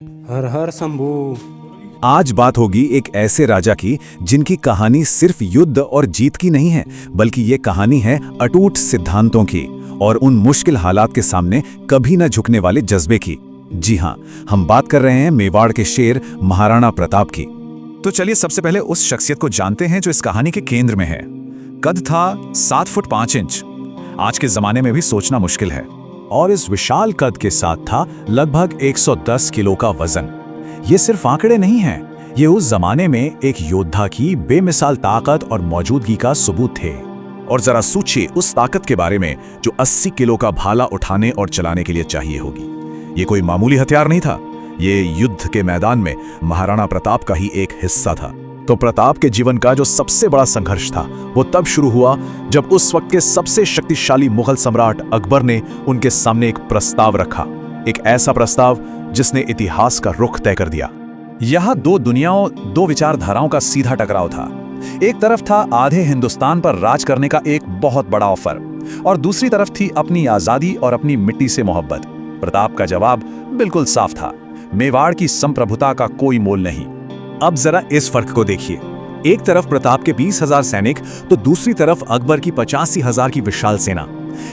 हर हर शंभू। आज बात होगी एक ऐसे राजा की जिनकी कहानी सिर्फ युद्ध और जीत की नहीं है, बल्कि ये कहानी है अटूट सिद्धांतों की और उन मुश्किल हालात के सामने कभी न झुकने वाले जज्बे की। जी हाँ, हम बात कर रहे हैं मेवाड़ के शेर महाराणा प्रताप की। तो चलिए सबसे पहले उस शख्सियत को जानते हैं जो इस कहानी के केंद्र में है। कद था 7 फुट 5 इंच। आज के जमाने में भी सोचना मुश्किल है। और इस विशाल कद के साथ था लगभग 110 किलो का वजन। ये सिर्फ आंकड़े नहीं हैं, ये उस जमाने में एक योद्धा की बेमिसाल ताकत और मौजूदगी का सबूत थे। और जरा सोचिए उस ताकत के बारे में जो 80 किलो का भाला उठाने और चलाने के लिए चाहिए होगी। ये कोई मामूली हथियार नहीं था, ये युद्ध के मैदान में महाराणा प्रताप का ही एक हिस्सा था। तो प्रताप के जीवन का जो सबसे बड़ा संघर्ष था वो तब शुरू हुआ जब उस वक्त के सबसे शक्तिशाली मुगल सम्राट अकबर ने उनके सामने एक प्रस्ताव रखा, एक ऐसा प्रस्ताव जिसने इतिहास का रुख तय कर दिया। यहाँ दो दुनियाओं, दो विचारधाराओं का सीधा टकराव था। एक तरफ था आधे हिंदुस्तान पर राज करने का एक बहुत बड़ा ऑफर, और दूसरी तरफ थी अपनी आजादी और अपनी मिट्टी से मोहब्बत। प्रताप का जवाब बिल्कुल साफ था, मेवाड़ की संप्रभुता का कोई मोल नहीं। अब जरा इस फर्क को देखिए, एक तरफ प्रताप के 20,000 सैनिक तो दूसरी तरफ अकबर की 85,000 की विशाल सेना।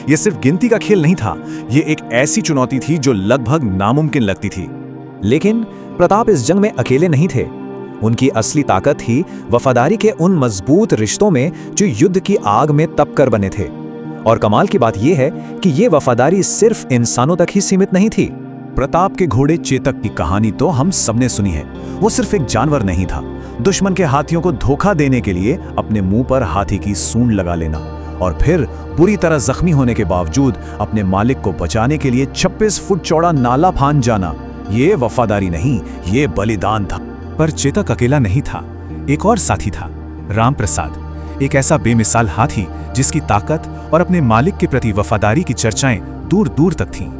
यह सिर्फ गिनती का खेल नहीं था, यह एक ऐसी चुनौती थी जो लगभग नामुमकिन लगती थी। लेकिन प्रताप इस जंग में अकेले नहीं थे। उनकी असली ताकत थी वफादारी के उन मजबूत रिश्तों में जो युद्ध की आग में तप कर बने थे। और कमाल की बात यह है कि यह वफादारी सिर्फ इंसानों तक ही सीमित नहीं थी। प्रताप के घोड़े चेतक की कहानी तो हम सबने सुनी है। वो सिर्फ एक जानवर नहीं था, दुश्मन के हाथियों को धोखा देने के लिए अपने मुंह पर हाथी की सूंड लगा लेना और फिर बुरी तरह जख्मी होने के बावजूद अपने मालिक को बचाने के लिए 26 फुट चौड़ा नाला फांद जाना। ये वफादारी नहीं, ये बलिदान था। पर चेतक अकेला नहीं था, एक और साथी था, राम प्रसाद। एक ऐसा बेमिसाल हाथी जिसकी ताकत और अपने मालिक के प्रति वफादारी की चर्चाएं दूर दूर तक थीं।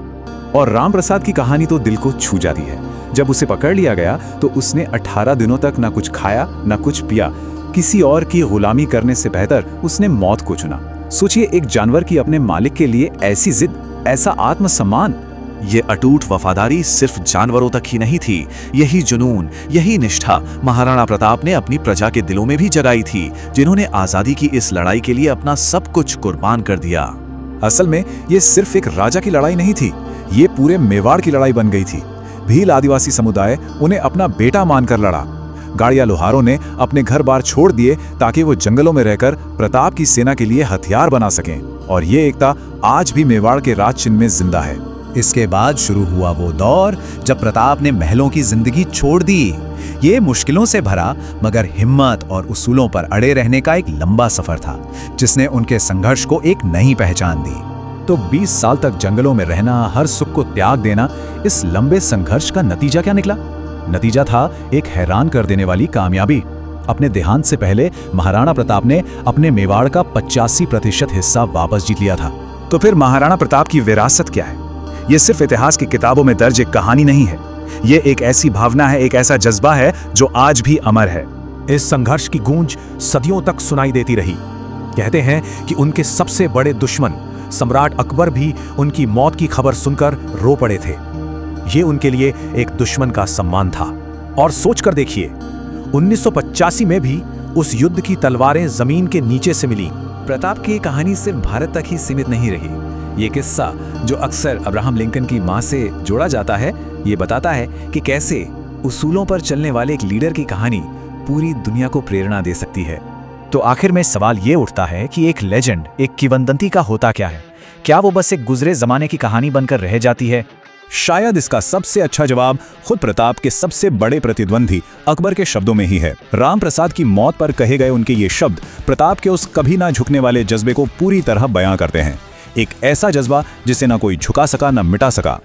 और राम प्रसाद की कहानी तो दिल को छू जाती है। जब उसे पकड़ लिया गया तो उसने 18 दिनों तक ना कुछ खाया ना कुछ पिया। किसी और की गुलामी करने से बेहतर उसने मौत को चुना। सोचिए, एक जानवर की अपने मालिक के लिए ऐसी जिद, ऐसा आत्मसम्मान। ये अटूट वफादारी सिर्फ जानवरों तक ही नहीं थी, यही जुनून, यही निष्ठा महाराणा प्रताप ने अपनी प्रजा के दिलों में भी जगाई थी, जिन्होंने आजादी की इस लड़ाई के लिए अपना सब कुछ कुर्बान कर दिया। असल में ये सिर्फ एक राजा की लड़ाई नहीं थी, ये पूरे मेवाड़ की लड़ाई बन गई थी। भील आदिवासी समुदाय उन्हें अपना बेटा मानकर लड़ा। गाड़िया लोहारों ने अपने घर बार छोड़ दिए ताकि वो जंगलों में रहकर प्रताप की सेना के लिए हथियार बना सकें। और ये एकता आज भी मेवाड़ के राज चिन्ह में जिंदा है। इसके बाद शुरू हुआ वो दौर जब प्रताप ने महलों की जिंदगी छोड़ दी। ये मुश्किलों से भरा मगर हिम्मत और उसूलों पर अड़े रहने का एक लंबा सफर था, जिसने उनके संघर्ष को एक नई पहचान दी। तो 20 साल तक जंगलों में रहना, हर सुख को त्याग देना, इस लंबे संघर्ष का नतीजा क्या निकला? नतीजा था एक हैरान कर देने वाली कामयाबी। अपने देहांत से पहले महाराणा प्रताप ने अपने मेवाड़ का 85% हिस्सा वापस जीत लिया था। तो फिर महाराणा प्रताप की विरासत क्या है? ये सिर्फ इतिहास की किताबों में दर्ज एक कहानी नहीं है, ये एक ऐसी भावना है, एक ऐसा जज्बा है जो आज भी अमर है। इस संघर्ष की गूंज सदियों तक सुनाई देती रही। कहते हैं कि उनके सबसे बड़े दुश्मन सम्राट अकबर भी उनकी मौत की खबर सुनकर रो पड़े थे। ये उनके लिए एक दुश्मन का सम्मान था। और सोचकर देखिए, 1985 में भी उस युद्ध की तलवारें जमीन के नीचे से मिली। प्रताप की कहानी सिर्फ भारत तक ही सीमित नहीं रही। ये किस्सा जो अक्सर अब्राहम लिंकन की मां से जोड़ा जाता है, ये बताता है कि कैसे उसूलों पर चलने वाले एक लीडर की कहानी पूरी दुनिया को प्रेरणा दे सकती है। तो आखिर में सवाल ये उठता है कि एक लेजेंड, एक किंवदंती का होता क्या है? क्या वो बस एक गुजरे जमाने की कहानी बनकर रह जाती है? शायद इसका सबसे अच्छा जवाब खुद प्रताप के सबसे बड़े प्रतिद्वंदी अकबर के शब्दों में ही है। राम प्रसाद की मौत पर कहे गए उनके ये शब्द प्रताप के उस कभी ना झुकने वाले जज्बे को पूरी तरह बयां करते हैं। एक ऐसा जज्बा जिसे ना कोई झुका सका ना मिटा सका।